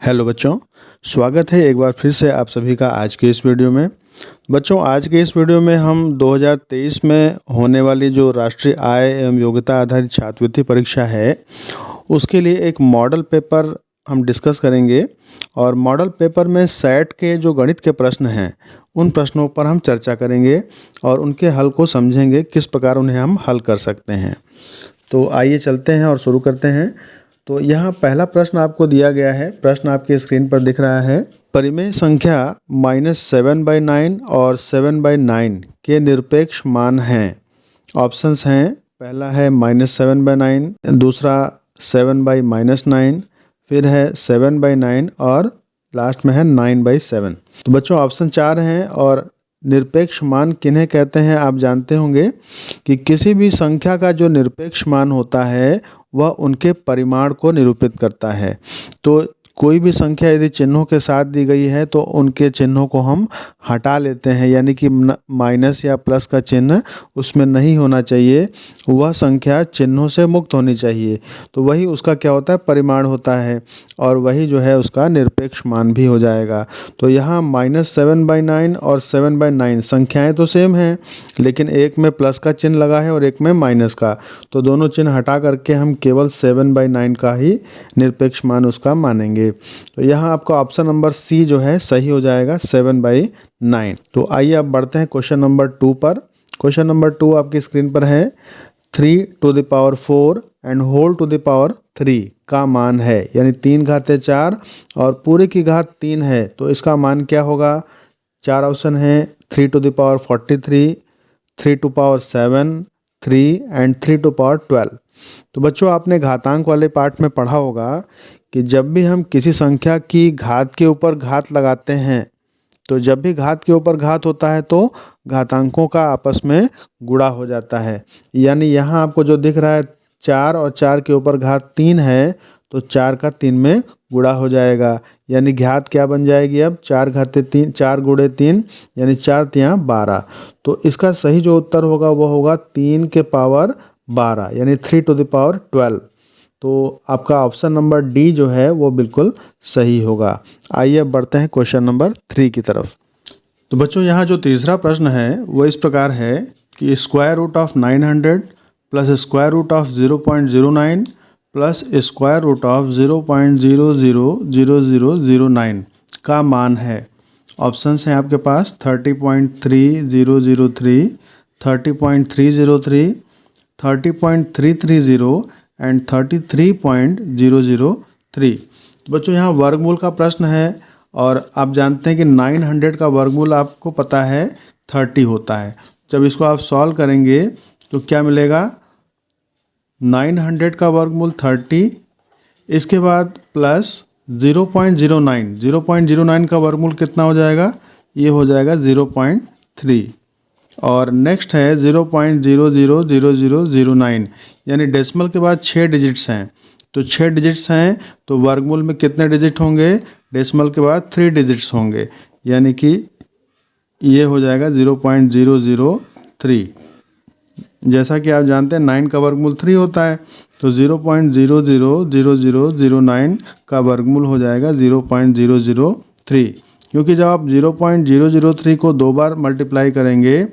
Hello बच्चों, स्वागत है एक बार फिर से आप सभी का आज के इस वीडियो में। बच्चों, आज के इस वीडियो में हम 2023 में होने वाली जो राष्ट्रीय आय एवं योग्यता आधारित छात्रवृत्ति परीक्षा है उसके लिए एक मॉडल पेपर हम डिस्कस करेंगे। और मॉडल पेपर में सेट के जो गणित के प्रश्न हैं उन प्रश्नों पर हम चर्चा करेंगे और उनके हल को समझेंगे, किस प्रकार उन्हें हम हल कर सकते हैं। तो आइए चलते हैं और शुरू करते हैं। तो यहाँ पहला प्रश्न आपको दिया गया है, प्रश्न आपके स्क्रीन पर दिख रहा है। परिमेय संख्या -7/9 और 7/9 के निरपेक्ष मान हैं। ऑप्शंस हैं, पहला है -7/9, दूसरा 7/-9, फिर है 7/9 और लास्ट में है 9/7। तो बच्चों ऑप्शन 4 हैं। और निरपेक्ष मान किन्हें कहते हैं आप जानते होंगे कि किसी भी संख्या का जो निरपेक्ष मान होता है वह उनके परिमाण को निरूपित करता है। तो कोई भी संख्या यदि चिन्हों के साथ दी गई है तो उनके चिन्हों को हम हटा लेते हैं, यानी कि माइनस या प्लस का चिन्ह उसमें नहीं होना चाहिए, वह संख्या चिन्हों से मुक्त होनी चाहिए। तो वही उसका क्या होता है, परिमाण होता है, और वही जो है उसका निरपेक्ष मान भी हो जाएगा। तो यहाँ -7/9 और 7/9 संख्याएं तो सेम हैं, लेकिन एक में प्लस का चिन्ह लगा है और एक में माइनस का। तो दोनों चिन्ह हटा करके हम केवल 7/9 का ही निरपेक्ष मान उसका मानेंगे। तो यहाँ आपका ऑप्शन नंबर सी जो है सही हो जाएगा, 7/9। तो आइए अब बढ़ते हैं क्वेश्चन नंबर 2 पर। क्वेश्चन नंबर 2 आपकी स्क्रीन पर है। 3⁴ and whole to the power 3 का मान है, यानी 3 घाते 4 और पूरे की घात 3 है, तो इसका मान क्या होगा। 4 ऑप्शन हैं, 3⁴43, 3⁷, 3 एंड 3⁴12। तो बच्चों आपने घातांक वाले पार्ट में पढ़ा होगा कि जब भी हम किसी संख्या की घात के ऊपर घात लगाते हैं, तो जब भी घात के ऊपर घात होता है तो घातांकों का आपस में गुणा हो जाता है। यानी यहाँ आपको जो दिख रहा है 4 और 4 के ऊपर घात 3 है, तो 4 का 3 में गुणा हो जाएगा, यानी घात क्या बन जाएगी अब 4 घाते 3, 4 गुणे 3 यानी 4 तियाँ 12। तो इसका सही जो उत्तर होगा वो होगा 3 के पावर 12 यानी 3⁴12। तो आपका ऑप्शन नंबर डी जो है वो बिल्कुल सही होगा। आइए अब बढ़ते हैं क्वेश्चन नंबर 3 की तरफ। तो बच्चों यहाँ जो तीसरा प्रश्न है वो इस प्रकार है कि √900 प्लस √0.09 प्लस √0.000009 का मान है। ऑप्शंस हैं आपके पास 30.3003, 30.303, 30.330 एंड 33.003। तो बच्चों यहाँ वर्गमूल का प्रश्न है और आप जानते हैं कि 900 का वर्गमूल आपको पता है 30 होता है। जब इसको आप सॉल्व करेंगे तो क्या मिलेगा, 900 का वर्गमूल 30, इसके बाद प्लस 0.09 का वर्गमूल कितना हो जाएगा, ये हो जाएगा 0.3। और नेक्स्ट है 0.000009, यानी डेसिमल के बाद 6 डिजिट्स हैं, तो 6 डिजिट्स हैं तो वर्गमूल में कितने डिजिट होंगे, डेसिमल के बाद 3 डिजिट्स होंगे, यानी कि ये हो जाएगा 0.003। जैसा कि आप जानते हैं 9 का वर्गमूल 3 होता है, तो 0.000009 का वर्गमूल हो जाएगा 0.003। क्योंकि जब आप 0.003 को 2 बार मल्टीप्लाई करेंगे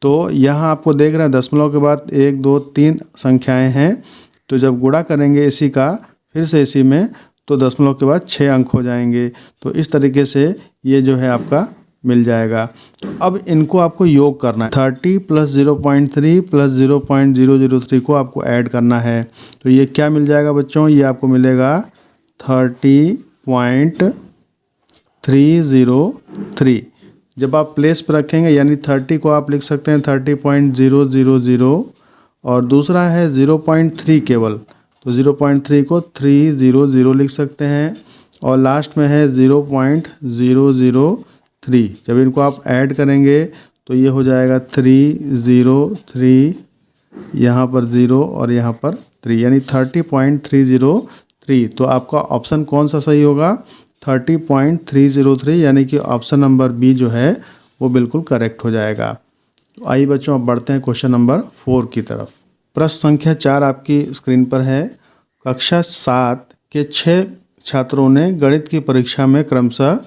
तो यहाँ आपको देख रहे हैं दशमलव के बाद 1, 2, 3 संख्याएं हैं, तो जब गुणा करेंगे इसी का फिर से इसी में, तो दशमलव के बाद 6 अंक हो जाएंगे। तो इस तरीके से ये जो है आपका मिल जाएगा। तो अब इनको आपको योग करना है, 30 प्लस 0.3 प्लस 0.003 को आपको ऐड करना है। तो ये क्या मिल जाएगा बच्चों, ये आपको मिलेगा 30.303। जब आप प्लेस पर रखेंगे यानी 30 को आप लिख सकते हैं 30.000 और दूसरा है 0.3 केवल, तो 0.3 को 300 लिख सकते हैं और लास्ट में है 0.003। जब इनको आप ऐड करेंगे तो ये हो जाएगा 303, यहाँ पर 0 और यहाँ पर 3 यानी 30.303। तो आपका ऑप्शन कौन सा सही होगा, 30.303, यानी कि ऑप्शन नंबर बी जो है वो बिल्कुल करेक्ट हो जाएगा। तो आइए बच्चों अब बढ़ते हैं क्वेश्चन नंबर 4 की तरफ। प्रश्न संख्या 4 आपकी स्क्रीन पर है। कक्षा 7 के 6 छात्रों ने गणित की परीक्षा में क्रमशः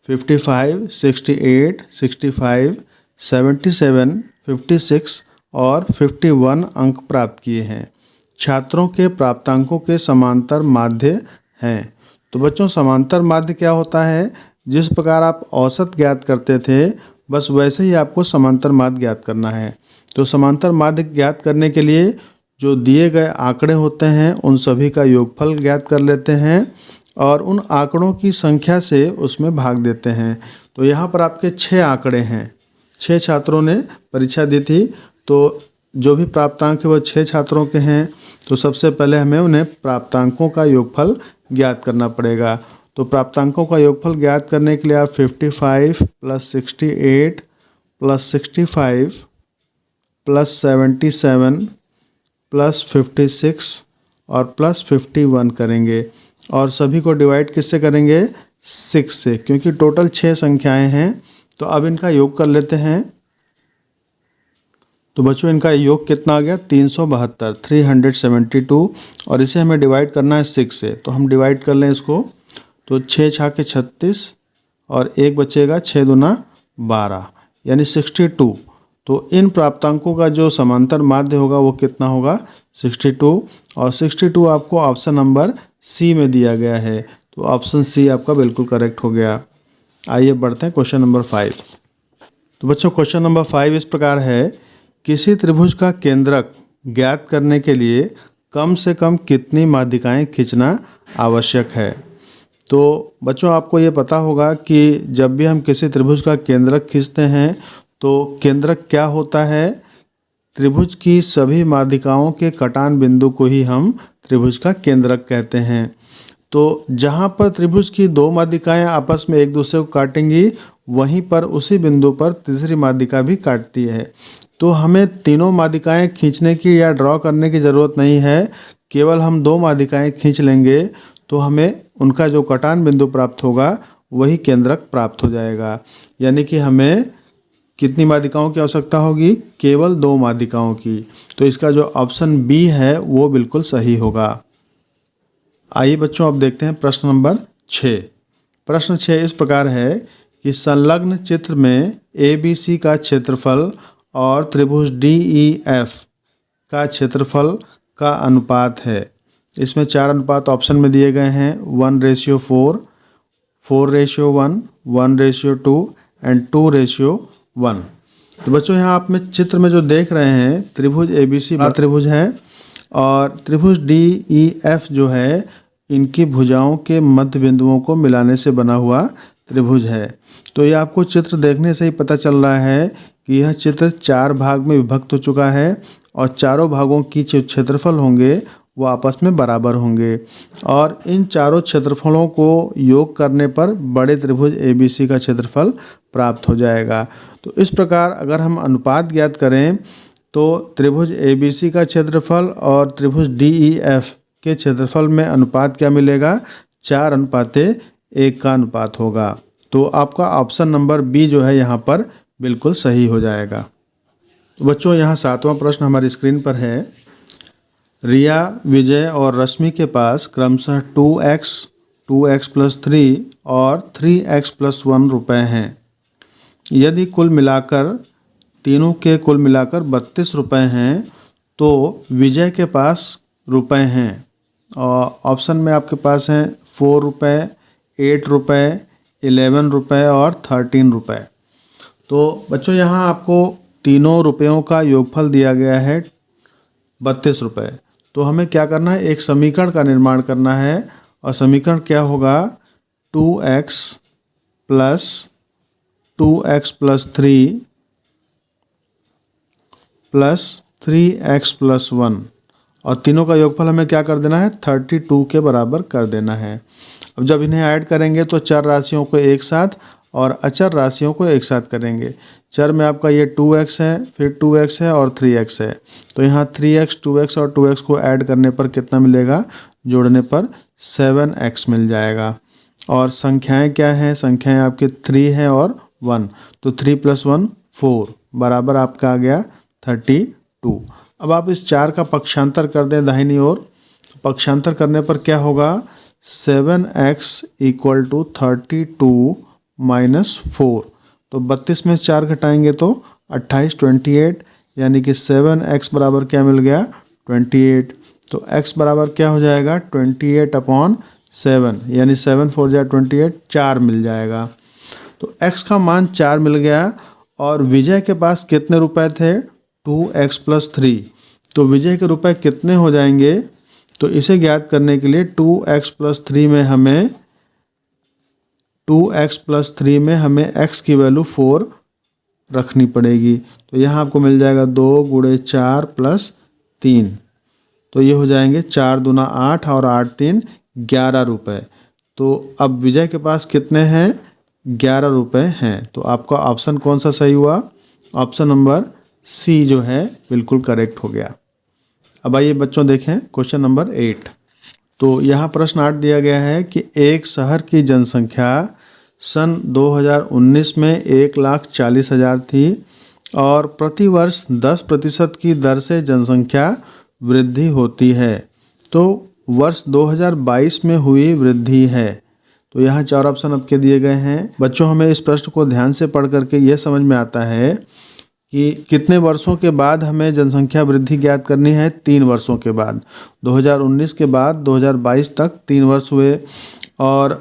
55, 68, 65, 77, 56 और 51 अंक प्राप्त किए हैं। छात्रों के प्राप्तांकों के समांतर माध्य हैं। तो बच्चों, समांतर माध्य क्या होता है? जिस प्रकार आप औसत ज्ञात करते थे, बस वैसे ही आपको समांतर माध्य ज्ञात करना है। तो समांतर माध्य ज्ञात करने के लिए जो दिए गए आंकड़े होते हैं उन सभी का योगफल ज्ञात कर लेते हैं और उन आंकड़ों की संख्या से उसमें भाग देते हैं। तो यहाँ पर आपके 6 आंकड़े हैं। 6 छात्रों ने परीक्षा दी थी, तो जो भी प्राप्तांक है वो 6 छात्रों के हैं। तो सबसे पहले हमें उन्हें प्राप्तांकों का योगफल ज्ञात करना पड़ेगा। तो प्राप्तांकों का योगफल ज्ञात करने के लिए आप 55 + 68 + 65 + 77 + 56 और +51 करेंगे और सभी को डिवाइड किससे करेंगे? 6 से, क्योंकि टोटल 6 संख्याएं हैं। तो अब इनका योग कर लेते हैं। तो बच्चों, इनका योग कितना आ गया? 372, 372, और इसे हमें डिवाइड करना है 6 से। तो हम डिवाइड कर लें इसको। तो 6 छाके 36 और 1 बचेगा, 6 दूना 12 यानी 62। तो इन प्राप्तांकों का जो समांतर माध्य होगा वो कितना होगा? 62। और 62 आपको ऑप्शन नंबर सी में दिया गया है। तो ऑप्शन सी आपका बिल्कुल करेक्ट हो गया। आइए बढ़ते हैं क्वेश्चन नंबर 5। तो बच्चों, क्वेश्चन नंबर 5 इस प्रकार है, किसी त्रिभुज का केंद्रक ज्ञात करने के लिए कम से कम कितनी माध्यिकाएं खींचना आवश्यक है? तो बच्चों, आपको ये पता होगा कि जब भी हम किसी त्रिभुज का केंद्रक खींचते हैं तो केंद्रक क्या होता है? त्रिभुज की सभी माध्यिकाओं के कटान बिंदु को ही हम त्रिभुज का केंद्रक कहते हैं। तो जहाँ पर त्रिभुज की 2 माध्यिकाएं आपस में एक दूसरे को काटेंगी, वहीं पर उसी बिंदु पर तीसरी माध्यिका भी काटती है। तो हमें तीनों माध्यिकाएं खींचने की या ड्रॉ करने की ज़रूरत नहीं है। केवल हम 2 माध्यिकाएं खींच लेंगे तो हमें उनका जो कटान बिंदु प्राप्त होगा वही केंद्रक प्राप्त हो जाएगा। यानी कि हमें कितनी माध्यिकाओं की आवश्यकता होगी? केवल 2 माध्यिकाओं की। तो इसका जो ऑप्शन बी है वो बिल्कुल सही होगा। आइए बच्चों, अब देखते हैं प्रश्न नंबर 6। प्रश्न 6 इस प्रकार है कि संलग्न चित्र में ABC का क्षेत्रफल और त्रिभुज DEF का क्षेत्रफल का अनुपात है। इसमें 4 अनुपात ऑप्शन में दिए गए हैं, 1:4, 4:1, 1:2 एंड 2:1। तो बच्चों, यहाँ आप में चित्र में जो देख रहे हैं, त्रिभुज ABC बड़ा त्रिभुज है और त्रिभुज DEF जो है इनकी भुजाओं के मध्य बिंदुओं को मिलाने से बना हुआ त्रिभुज है। तो ये आपको चित्र देखने से ही पता चल रहा है कि यह चित्र 4 भाग में विभक्त हो चुका है और चारों भागों की जो क्षेत्रफल होंगे वो आपस में बराबर होंगे और इन चारों क्षेत्रफलों को योग करने पर बड़े त्रिभुज ABC का क्षेत्रफल प्राप्त हो जाएगा। तो इस प्रकार अगर हम अनुपात ज्ञात करें तो त्रिभुज ABC का क्षेत्रफल और त्रिभुज DEF के क्षेत्रफल में अनुपात क्या मिलेगा? 4:1 का अनुपात होगा। तो आपका ऑप्शन नंबर बी जो है यहाँ पर बिल्कुल सही हो जाएगा। तो बच्चों, यहाँ 7वां प्रश्न हमारी स्क्रीन पर है। रिया, विजय और रश्मि के पास क्रमशः 2x, 2x + 3 और 3x + 1 रुपये हैं। यदि कुल मिलाकर तीनों के कुल मिलाकर 32 रुपये हैं तो विजय के पास रुपये हैं। और ऑप्शन में आपके पास हैं 4 रुपये, 8 रुपये, 11 रुपये और 13 रुपये। तो बच्चों, यहाँ आपको तीनों रुपयों का योगफल दिया गया है 32 रुपये। तो हमें क्या करना है? एक समीकरण का निर्माण करना है और समीकरण क्या होगा? 2x + 2x + 3 + 3x + 1 और तीनों का योगफल हमें क्या कर देना है? 32 के बराबर कर देना है। अब जब इन्हें ऐड करेंगे तो चर राशियों को एक साथ और अचर राशियों को एक साथ करेंगे। चर में आपका ये 2x है, फिर 2x है और 3x है। तो यहाँ 3x, 2x और 2x को ऐड करने पर कितना मिलेगा? जोड़ने पर 7x मिल जाएगा। और संख्याएं क्या हैं? संख्याएं आपके 3 है और 1। तो 3 + 1 4 बराबर आपका आ गया 32। अब आप इस 4 का पक्षांतर कर दें दाहिनी ओर। पक्षांतर करने पर क्या होगा? 7x equal to 32 minus 4। तो 32 में 4 घटाएंगे तो 28, 28, यानी कि 7x बराबर क्या मिल गया 28। तो x बराबर क्या हो जाएगा 28/7, यानी 7 4 जा 28, 4 मिल जाएगा। तो x का मान 4 मिल गया। और विजय के पास कितने रुपए थे 2x + 3। तो विजय के रुपए कितने हो जाएंगे, तो इसे ज्ञात करने के लिए 2x + 3 में हमें 2x + 3 में हमें x की वैल्यू 4 रखनी पड़ेगी। तो यहाँ आपको मिल जाएगा 2 × 4 + 3। तो ये हो जाएंगे 4 दूना 8 और 8 3 11 रुपए। तो अब विजय के पास कितने हैं 11 रुपए हैं। तो आपका ऑप्शन कौन सा सही हुआ, ऑप्शन नंबर सी जो है बिल्कुल करेक्ट हो गया। अब आइए बच्चों देखें क्वेश्चन नंबर 8। तो यहाँ प्रश्न 8 दिया गया है कि एक शहर की जनसंख्या सन 2019 में 1,40,000 थी और प्रतिवर्ष 10% की दर से जनसंख्या वृद्धि होती है, तो वर्ष 2022 में हुई वृद्धि है। तो यहाँ 4 ऑप्शन आपके दिए गए हैं। बच्चों हमें इस प्रश्न को ध्यान से पढ़ करके यह समझ में आता है कि कितने वर्षों के बाद हमें जनसंख्या वृद्धि ज्ञात करनी है। 3 वर्षों के बाद, 2019 के बाद 2022 तक 3 वर्ष हुए। और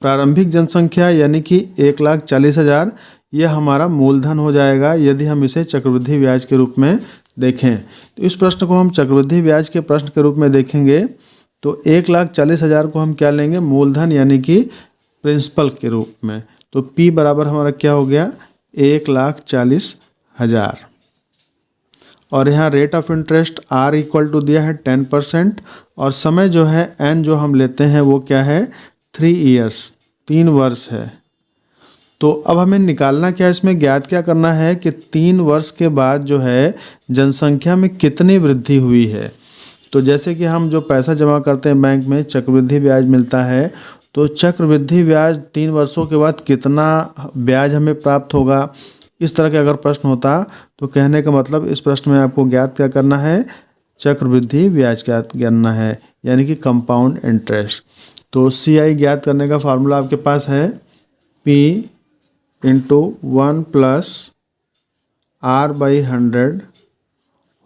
प्रारंभिक जनसंख्या यानी कि 1,40,000 यह हमारा मूलधन हो जाएगा यदि हम इसे चक्रवृद्धि ब्याज के रूप में देखें। तो इस प्रश्न को हम चक्रवृद्धि ब्याज के प्रश्न के रूप में देखेंगे तो 1,40,000 को हम क्या लेंगे मूलधन यानी कि प्रिंसिपल के रूप में। तो P बराबर हमारा क्या हो गया 1,40,000। और यहाँ rate of interest R equal to दिया है 10% और समय जो है N जो हम लेते हैं वो क्या है 3 ईयर्स 3 वर्ष है। तो अब हमें निकालना क्या है, इसमें ज्ञात क्या करना है कि 3 वर्ष के बाद जो है जनसंख्या में कितनी वृद्धि हुई है। तो जैसे कि हम जो पैसा जमा करते हैं बैंक में चक्रवृद्धि ब्याज मिलता है, तो चक्रवृद्धि ब्याज 3 वर्षों के बाद कितना ब्याज हमें प्राप्त होगा, इस तरह के अगर प्रश्न होता तो कहने का मतलब इस प्रश्न में आपको ज्ञात क्या करना है चक्रवृद्धि ब्याज क्या करना है, यानी कि कंपाउंड इंटरेस्ट। तो CI ज्ञात करने का फार्मूला आपके पास है P × 1 + R/100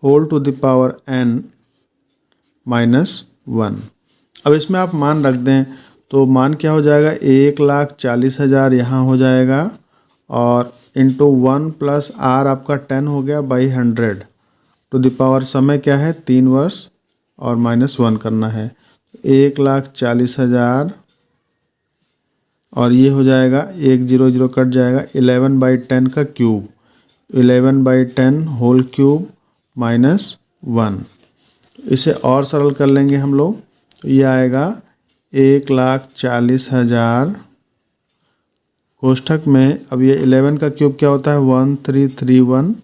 whole to the power N -1। अब इसमें आप मान रख दें तो मान क्या हो जाएगा 1,40,000 यहाँ हो जाएगा और इंटू 1 + R आपका 10 हो गया 100 टू द पावर समय क्या है 3 वर्ष और -1 करना है। 1,40,000 और ये हो जाएगा 1 0 0 कट जाएगा 11/10 का क्यूब 11/10 होल क्यूब -1। इसे और सरल कर लेंगे हम लोग तो ये आएगा 1,40,000 कोष्ठक में। अब ये 11 का क्यूब क्या होता है 1331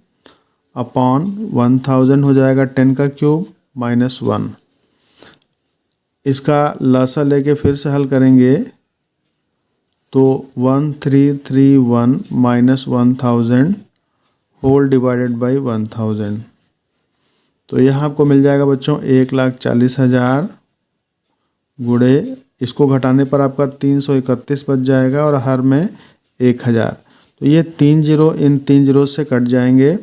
अपॉन 1000 हो जाएगा 10 का क्यूब -1। इसका लसा लेके फिर से हल करेंगे तो 1331 -1000 होल डिवाइडेड बाई 1000। तो यहाँ आपको मिल जाएगा बच्चों 1,40,000 गुणे इसको घटाने पर आपका 331 बच जाएगा और हर में 1000। तो ये 3 0 इन 3 0 से कट जाएंगे।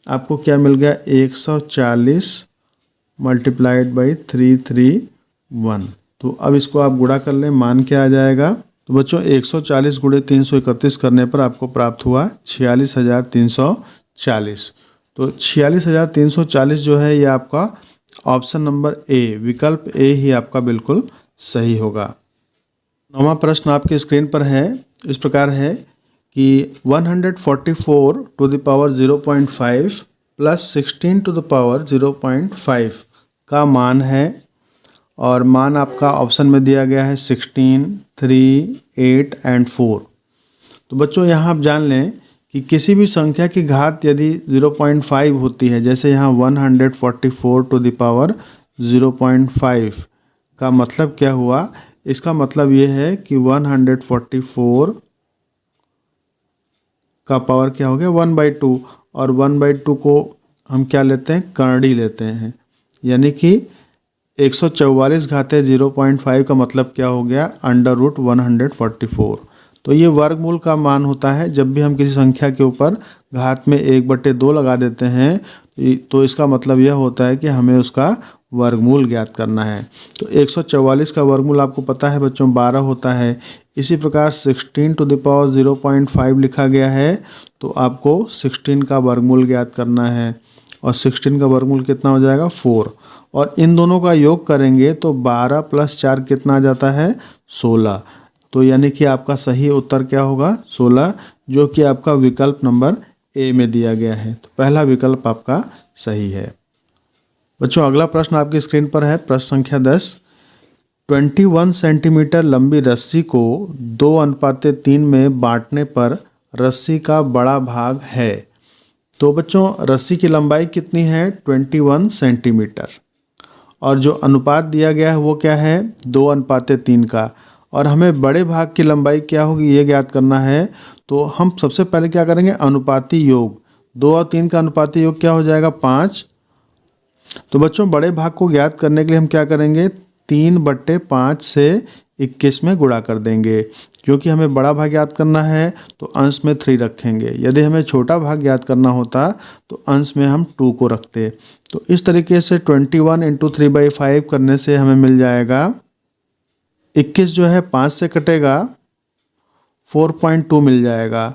आपको क्या मिल गया 140 मल्टीप्लाइड बाई 331। तो अब इसको आप गुणा कर लें मान क्या आ जाएगा। तो बच्चों 140 गुणे 331 करने पर आपको प्राप्त हुआ 46,340। तो 46,340 जो है ये आपका ऑप्शन नंबर ए विकल्प ए ही आपका बिल्कुल सही होगा। 9वां प्रश्न आपके स्क्रीन पर है, इस प्रकार है कि 144 to the power 0.5 plus 16 to the power 0.5 का मान है और मान आपका ऑप्शन में दिया गया है 16, 3, 8 एंड 4। तो बच्चों यहाँ आप जान लें कि किसी भी संख्या की घात यदि 0.5 होती है, जैसे यहाँ 144 टू द पावर 0.5 का मतलब क्या हुआ, इसका मतलब ये है कि 144 का पावर क्या हो गया 1/2 और 1/2 को हम क्या लेते हैं करड़ी लेते हैं, यानी कि 144 घाते 0.5 का मतलब क्या हो गया, √144। तो ये वर्गमूल का मान होता है। जब भी हम किसी संख्या के ऊपर घात में 1/2 लगा देते हैं तो इसका मतलब यह होता है कि हमें उसका वर्गमूल ज्ञात करना है। तो 144 का वर्गमूल आपको पता है बच्चों 12 होता है। इसी प्रकार 16 टू द पावर 0.5 लिखा गया है, तो आपको 16 का वर्गमूल ज्ञात करना है। और 16 का वर्गमूल कितना हो जाएगा, 4। और इन दोनों का योग करेंगे तो 12 + 4 कितना आ जाता है, 16। तो यानी कि आपका सही उत्तर क्या होगा, 16, जो कि आपका विकल्प नंबर ए में दिया गया है। तो पहला विकल्प आपका सही है। बच्चों अगला प्रश्न आपकी स्क्रीन पर है, प्रश्न संख्या 10। 21 सेंटीमीटर लंबी रस्सी को 2:3 में बांटने पर रस्सी का बड़ा भाग है। तो बच्चों रस्सी की लंबाई कितनी है, 21 सेंटीमीटर, और जो अनुपात दिया गया है वो क्या है, 2:3 का। और हमें बड़े भाग की लंबाई क्या होगी ये ज्ञात करना है। तो हम सबसे पहले क्या करेंगे, अनुपाती योग, 2 और 3 का अनुपाती योग क्या हो जाएगा, 5। तो बच्चों बड़े भाग को ज्ञात करने के लिए हम क्या करेंगे, 3/5 से 21 में गुणा कर देंगे। क्योंकि हमें बड़ा भाग ज्ञात करना है तो अंश में 3 रखेंगे। यदि हमें छोटा भाग ज्ञात करना होता तो अंश में हम 2 को रखते। तो इस तरीके से 21 × 3/5 करने से हमें मिल जाएगा 21, जो है 5 से कटेगा 4.2 मिल जाएगा।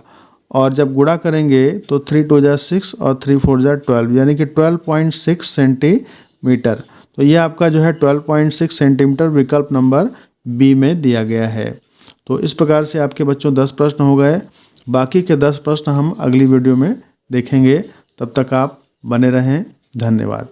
और जब गुणा करेंगे तो 3 × 2 = 6 और 3 × 4 = 12, यानी कि 12.6 सेंटीमीटर। तो ये आपका जो है 12.6 सेंटीमीटर विकल्प नंबर बी में दिया गया है। तो इस प्रकार से आपके बच्चों 10 प्रश्न हो गए। बाकी के 10 प्रश्न हम अगली वीडियो में देखेंगे। तब तक आप बने रहें। धन्यवाद।